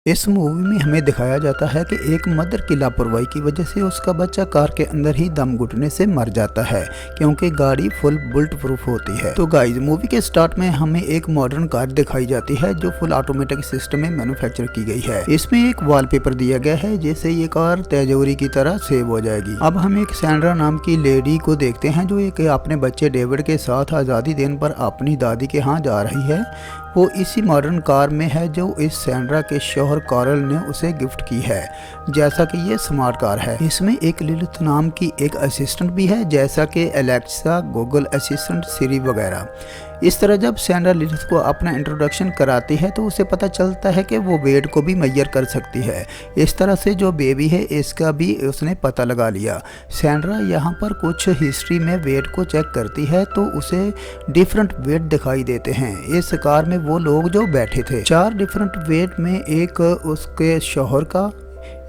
इस मूवी में हमें दिखाया जाता है कि एक मदर की लापरवाही की वजह से उसका बच्चा कार के अंदर ही दम घुटने से मर जाता है, क्योंकि गाड़ी फुल बुलेट प्रूफ होती है। तो गाइस, मूवी के स्टार्ट में हमें एक मॉडर्न कार दिखाई जाती है जो फुल ऑटोमेटिक सिस्टम में मैन्युफैक्चर की गई है। इसमें एक वॉलपेपर दिया गया है जिससे ये कार तेजोरी की तरह सेव हो जाएगी। अब हम एक सैंड्रा नाम की लेडी को देखते हैं जो एक अपने बच्चे डेविड के साथ आज़ादी देने पर अपनी दादी के यहाँ जा रही है। वो इसी मॉडर्न कार में है जो इस सैंड्रा के शौहर कार्ल ने उसे गिफ्ट की है। जैसा कि ये स्मार्ट कार है, इसमें एक लिलिथ नाम की एक असिस्टेंट भी है, जैसा कि एलेक्सा, गूगल असिस्टेंट, सिरी वगैरह। इस तरह जब सैंड्रा लिलिथ को अपना इंट्रोडक्शन कराती है तो उसे पता चलता है कि वो वेट को भी मेजर कर सकती है। इस तरह से जो बेबी है इसका भी उसने पता लगा लिया। सैंड्रा यहाँ पर कुछ हिस्ट्री में वेट को चेक करती है तो उसे डिफरेंट वेट दिखाई देते हैं। इस कार में वो लोग जो बैठे थे, 4 डिफरेंट वेट में, एक उसके शौहर का,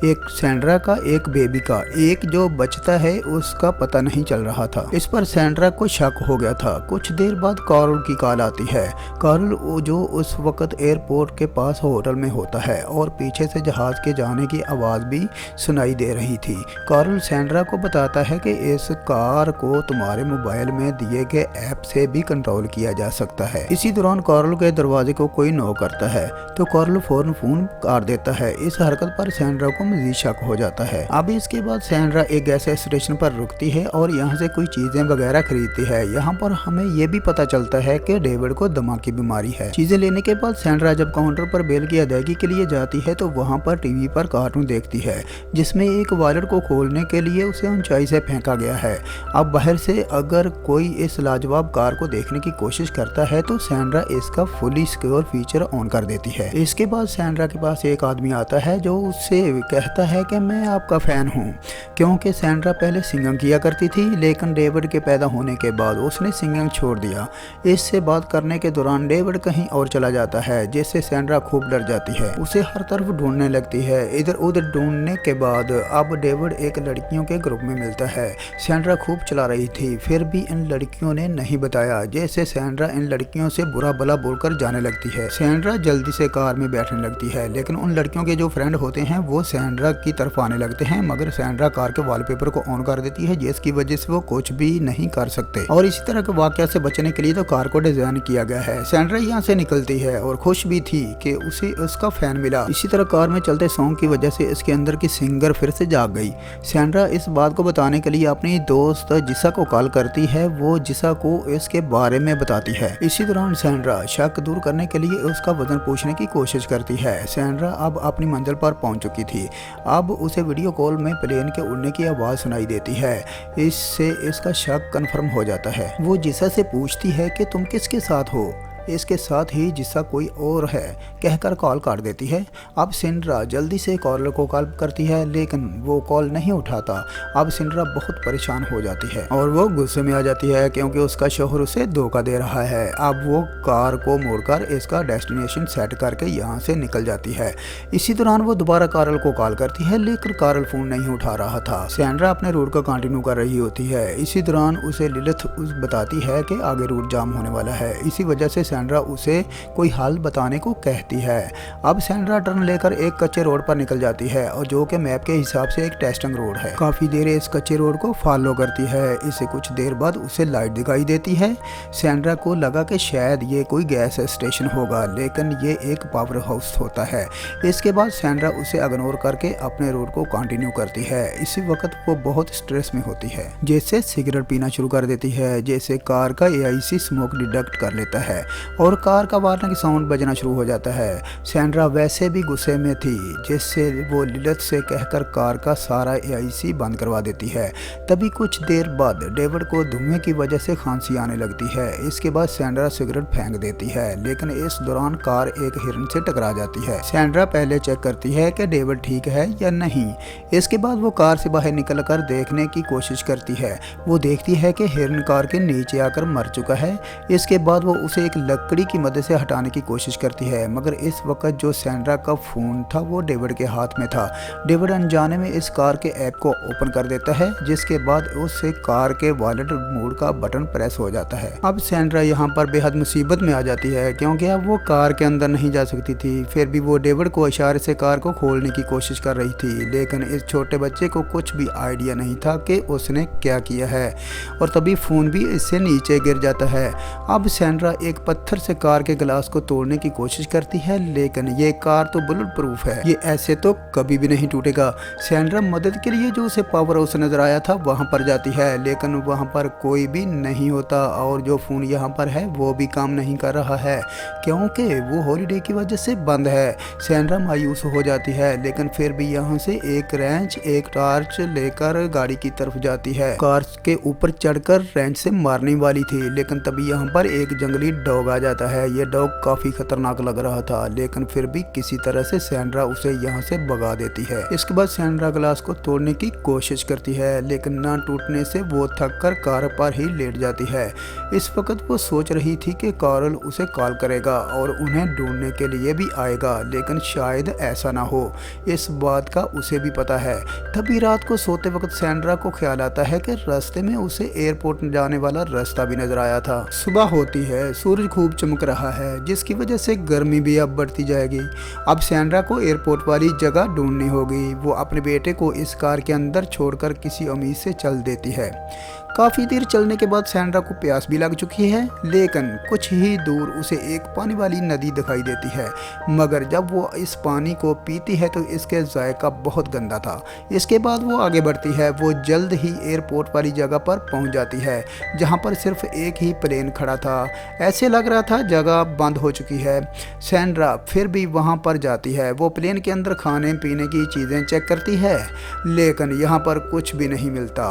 एक सैंड्रा का, एक बेबी का, एक जो बचता है उसका पता नहीं चल रहा था। इस पर सैंड्रा को शक हो गया था। कुछ देर बाद कार्ल की कॉल आती है। कार्ल जो उस वक्त एयरपोर्ट के पास होटल में होता है और पीछे से जहाज के जाने की आवाज़ भी सुनाई दे रही थी। कार्ल सैंड्रा को बताता है कि इस कार को तुम्हारे मोबाइल में दिए गए ऐप से भी कंट्रोल किया जा सकता है। इसी दौरान कार्ल के दरवाजे को कोई नॉक करता है तो कार्ल फौरन फोन काट देता है। इस हरकत पर सैंड्रा को मजीद शक हो जाता है। अब इसके बाद सैंड्रा एक गैस स्टेशन पर रुकती है और यहाँ से कोई चीजें वगैरह खरीदती है। यहाँ पर हमें ये भी पता चलता है कि डेविड को दमा की बीमारी है। चीजें लेने के बाद सैंड्रा जब काउंटर पर बिल की अदायगी के लिए जाती है तो वहाँ पर टीवी पर कार्टून देखती है जिसमें एक वॉलेट को खोलने के लिए उसे ऊंचाई से फेंका गया है। अब बाहर से अगर कोई इस लाजवाब कार को देखने की कोशिश करता है तो सैंड्रा इसका फुली सिक्योर फीचर ऑन कर देती है। इसके बाद सैंड्रा के पास एक आदमी आता है जो उससे कहता है कि मैं आपका फ़ैन हूँ, क्योंकि सैंड्रा पहले सिंगिंग किया करती थी लेकिन डेविड के पैदा होने के बाद उसने सिंगिंग छोड़ दिया। इससे बात करने के दौरान डेविड कहीं और चला जाता है जिससे सैंड्रा खूब डर जाती है। उसे हर तरफ ढूंढने लगती है। इधर उधर ढूंढने के बाद अब डेविड एक लड़कियों के ग्रुप में मिलता है। सैंड्रा खूब चला रही थी, फिर भी इन लड़कियों ने नहीं बताया, जैसे सैंड्रा इन लड़कियों से बुरा भला बोलकर जाने लगती है। सैंड्रा जल्दी से कार में बैठने लगती है लेकिन उन लड़कियों के जो फ्रेंड होते हैं वो सैंड्रा की तरफ आने लगते हैं, मगर सैंड्रा कार के वॉलपेपर को ऑन कर देती है जिसकी वजह से वो कुछ भी नहीं कर सकते। और इसी तरह के वाकया से बचने के लिए तो कार को डिजाइन किया गया है। सैंड्रा यहाँ से निकलती है और खुश भी थी कि उसे उसका फैन मिला। इसी तरह कार में चलते सॉन्ग की वजह से इसके अंदर की सिंगर फिर से जाग गई। सैंड्रा इस बात को बताने के लिए अपनी दोस्त जिसा को कॉल करती है। वो जिसा को इसके बारे में बताती है। इसी दौरान सैंड्रा शक दूर करने के लिए उसका वजन पूछने की कोशिश करती है। सैंड्रा अब अपनी मंजिल पर पहुंच चुकी थी। अब उसे वीडियो कॉल में प्लेन के उड़ने की आवाज़ सुनाई देती है। इससे इसका शक कंफर्म हो जाता है। वो जिसा से पूछती है कि तुम किसके साथ हो। इसके साथ ही जिसा कोई और है कहकर कॉल काट देती है। अब सिंड्रा जल्दी से कार्ल को कॉल करती है लेकिन वो कॉल नहीं उठाता। अब सिंड्रा बहुत परेशान हो जाती है और वो गुस्से में आ जाती है क्योंकि उसका शौहर उसे धोखा दे रहा है। अब वो कार को मोड़कर इसका डेस्टिनेशन सेट करके यहाँ से निकल जाती है। इसी दौरान वो दोबारा कार्ल को कॉल करती है लेकिन कार्ल फोन नहीं उठा रहा था। सैंड्रा अपने रूट को कंटिन्यू कर रही होती है। इसी दौरान उसे लिलिथ बताती है कि आगे रूट जाम होने वाला है। इसी वजह से सैंड्रा उसे कोई हल बताने को कहती है। अब सैंड्रा टर्न लेकर एक कच्चे रोड पर निकल जाती है और जो कि मैप के हिसाब से एक टेस्टिंग रोड है। काफी देर इस कच्चे रोड को फॉलो करती है। इसे कुछ देर बाद उसे लाइट दिखाई देती है। सैंड्रा को लगा कि शायद ये कोई गैस स्टेशन होगा लेकिन ये एक पावर हाउस होता है। इसके बाद सैंड्रा उसे इग्नोर करके अपने रोड को कंटिन्यू करती है। इसी वक्त वो बहुत स्ट्रेस में होती है, जैसे सिगरेट पीना शुरू कर देती है, जैसे कार का AIC स्मोक डिटेक्ट कर लेता है और कार का वार्निंग साउंड बजना शुरू हो जाता है। सैंड्रा वैसे भी गुस्से में थी जिससे वो लिलिथ से कहकर कार का सारा AIC बंद करवा देती है। तभी कुछ देर बाद डेविड को धुएं की वजह से खांसी आने लगती है। इसके बाद सैंड्रा सिगरेट फेंक देती है लेकिन इस दौरान कार एक हिरन से टकरा जाती है। सैंड्रा पहले चेक करती है कि डेविड ठीक है या नहीं। इसके बाद वो कार से बाहर निकलकर देखने की कोशिश करती है। वो देखती है कि हिरन कार के नीचे आकर मर चुका है। इसके बाद वो उसे एक लकड़ी की मदद से हटाने की कोशिश करती है, मगर इस वक्त जो सैंड्रा का फ़ोन था वो डेविड के हाथ में था। डेविड अनजाने में इस कार के ऐप को ओपन कर देता है, जिसके बाद उससे कार के वॉलेट मोड का बटन प्रेस हो जाता है। अब सैंड्रा यहाँ पर बेहद मुसीबत में आ जाती है, क्योंकि अब वो कार के अंदर नहीं जा सकती थी। फिर भी वो डेविड को इशारे से कार को खोलने की कोशिश कर रही थी, लेकिन इस छोटे बच्चे को कुछ भी आइडिया नहीं था कि उसने क्या किया है, और तभी फ़ोन भी इससे नीचे गिर जाता है। अब सैंड्रा एक पत्थर से कार के गिलास को तोड़ने की कोशिश करती है, लेकिन ये कार तो बुलेट प्रूफ है, ये ऐसे तो कभी भी नहीं टूटेगा। सैंड्रा मदद के लिए जो उसे पावर हाउस नजर आया था वहां पर जाती है, लेकिन वहां पर कोई भी नहीं होता, और जो फ़ोन यहाँ पर है वो भी काम नहीं कर रहा है, क्योंकि वो हॉलीडे की वजह से बंद है। सैंड्रा मायूस हो जाती है, लेकिन फिर भी यहाँ से एक रेंच एक टॉर्च लेकर गाड़ी की तरफ जाती है। कार के ऊपर चढ़कर रेंच से मारने वाली थी, लेकिन तभी यहाँ पर एक जंगली डॉग आ जाता है। ये डॉग काफी खतरनाक लग रहा था, लेकिन फिर भी किसी तरह से सैंड्रा उसे यहाँ से भगा देती है। इसके बाद सैंड्रा ग्लास को तोड़ने की कोशिश करती है, लेकिन न टूटने से वो थक कर कार पर ही लेट जाती है। इस वक्त वो सोच रही थी कि कार्ल उसे कॉल करेगा और उन्हें ढूंढने के लिए भी आएगा, लेकिन शायद ऐसा ना हो, इस बात का उसे भी पता है। तभी रात को सोते वक्त सैंड्रा को ख्याल आता है कि रास्ते में उसे एयरपोर्ट जाने वाला रास्ता भी नजर आया था। सुबह होती है, सूरज खूब चमक रहा है, जिसकी वजह से गर्मी भी अब बढ़ती जाएगी। अब सैंड्रा को एयरपोर्ट वाली जगह ढूंढनी होगी। वो अपने बेटे को इस कार के अंदर छोड़कर किसी उम्मीद से चल देती है। काफ़ी देर चलने के बाद सैंड्रा को प्यास भी लग चुकी है, लेकिन कुछ ही दूर उसे एक पानी वाली नदी दिखाई देती है, मगर जब वो इस पानी को पीती है तो इसके जायका बहुत गंदा था। इसके बाद वो आगे बढ़ती है। वो जल्द ही एयरपोर्ट वाली जगह पर पहुंच जाती है, जहां पर सिर्फ एक ही प्लेन खड़ा था। ऐसे लग रहा था जगह बंद हो चुकी है। सैंड्रा फिर भी वहां पर जाती है। वो प्लेन के अंदर खाने पीने की चीज़ें चेक करती है, लेकिन यहाँ पर कुछ भी नहीं मिलता।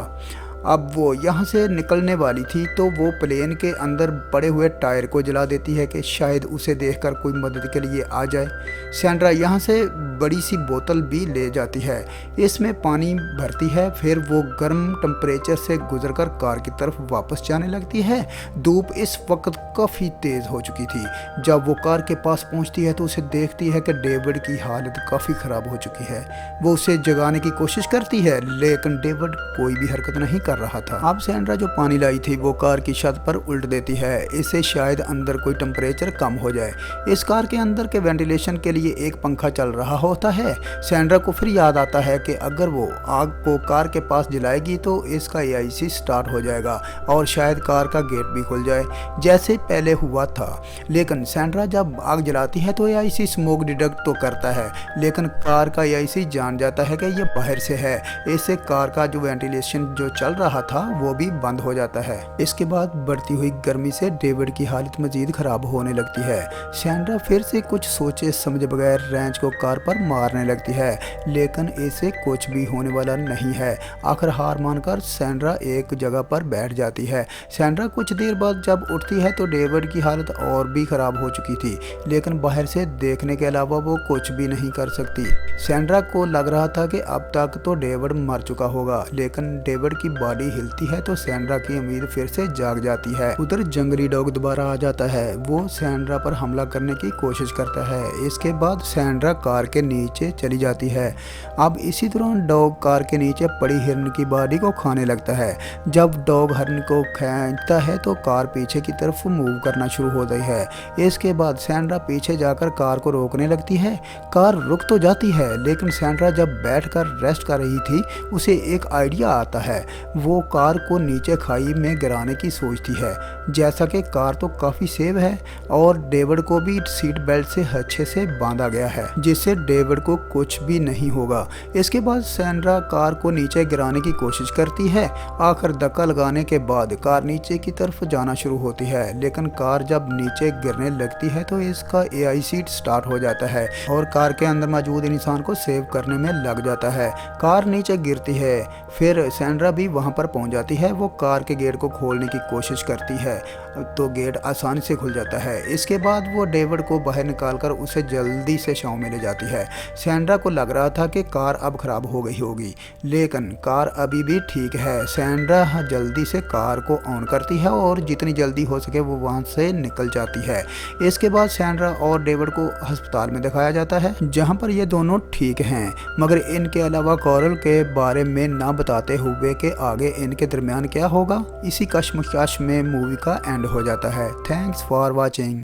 अब वो यहाँ से निकलने वाली थी तो वो प्लेन के अंदर पड़े हुए टायर को जला देती है कि शायद उसे देखकर कोई मदद के लिए आ जाए। सैंड्रा यहाँ से बड़ी सी बोतल भी ले जाती है, इसमें पानी भरती है। फिर वो गर्म टेम्परेचर से गुजरकर कार की तरफ वापस जाने लगती है। धूप इस वक्त काफ़ी तेज़ हो चुकी थी। जब वो कार के पास पहुँचती है तो उसे देखती है कि डेविड की हालत काफ़ी ख़राब हो चुकी है। वो उसे जगाने की कोशिश करती है, लेकिन डेविड कोई भी हरकत नहीं कर रहा था। अब सैंड्रा जो पानी लाई थी वो कार की छत पर उल्ट देती है, इससे शायद अंदर कोई टेम्परेचर कम हो जाए। इस कार के अंदर के वेंटिलेशन के लिए एक पंखा चल रहा होता है। सैंड्रा को फिर याद आता है कि अगर वो आग को कार के पास जलाएगी तो इसका AIC स्टार्ट हो जाएगा और शायद कार का गेट भी खुल जाए, जैसे पहले हुआ था। लेकिन सैंड्रा जब आग जलाती है तो AIC स्मोक डिटेक्ट तो करता है, लेकिन कार का AIC जान जाता है कि ये बाहर से है। इससे कार का जो वेंटिलेशन जो चल रहा था वो भी बंद हो जाता है। इसके बाद बढ़ती हुई गर्मी से डेविड की हालत मजीद खराब होने लगती है। सैंड्रा फिर से कुछ सोचे समझे बगैर रेंच को कार पर मारने लगती है, लेकिन इससे कुछ भी होने वाला नहीं है। आखिर हार मानकर सैंड्रा एक जगह पर बैठ जाती है। सैंड्रा कुछ देर बाद जब उठती है तो डेविड की हालत और भी खराब हो चुकी थी, लेकिन बाहर से देखने के अलावा वो कुछ भी नहीं कर सकती। सैंड्रा को लग रहा था कि अब तक तो डेविड मर चुका होगा, लेकिन डेविड की बॉडी हिलती है तो सैंड्रा की उम्मीद फिर से जाग जाती है। उधर जंगली डॉग दोबारा आ जाता है। वो सैंड्रा पर हमला करने की कोशिश करता है। इसके बाद सैंड्रा कार के नीचे चली जाती है। अब इसी दौरान डॉग कार के नीचे पड़ी हिरन की बॉडी को खाने लगता है। जब डॉग हिरन को खींचता है तो कार पीछे की तरफ मूव करना शुरू हो गई है। इसके बाद सैंड्रा पीछे जाकर कार को रोकने लगती है। कार रुक तो जाती है, लेकिन सैंड्रा जब बैठकर रेस्ट कर रही थी उसे एक आइडिया आता है। वो कार को नीचे खाई में गिराने की सोचती है। जैसा कि कार तो काफ़ी सेफ है और डेविड को भी सीट बेल्ट से अच्छे से बांधा गया है, जिससे डेविड को कुछ भी नहीं होगा। इसके बाद सैंड्रा कार को नीचे गिराने की कोशिश करती है। आखिर धक्का लगाने के बाद कार नीचे की तरफ जाना शुरू होती है, लेकिन कार जब नीचे गिरने लगती है तो इसका AIC स्टार्ट हो जाता है और कार के अंदर मौजूद इंसान को सेव करने में लग जाता है। कार नीचे गिरती है, फिर सैंड्रा भी वहां पर पहुंच जाती है। वो कार के गेट को खोलने की कोशिश करती है। तो गेट आसानी से खुल जाता है। इसके बाद वो डेविड को बाहर निकालकर उसे जल्दी से छांव में ले जाती है। सैंड्रा को लग रहा था कि कार अब खराब हो गई होगी, लेकिन कार अभी भी ठीक है। सैंड्रा जल्दी से कार को ऑन करती है और जितनी जल्दी हो सके वो वहाँ से निकल जाती है। इसके बाद सैंड्रा और डेविड को अस्पताल में दिखाया जाता है, जहाँ पर ये दोनों ठीक हैं, मगर इनके अलावा कोरल के बारे में ना बताते हुए कि आगे इनके दरमियान क्या होगा। इसी कश्मकश में मूवी का एंड हो जाता है। Thanks for watching.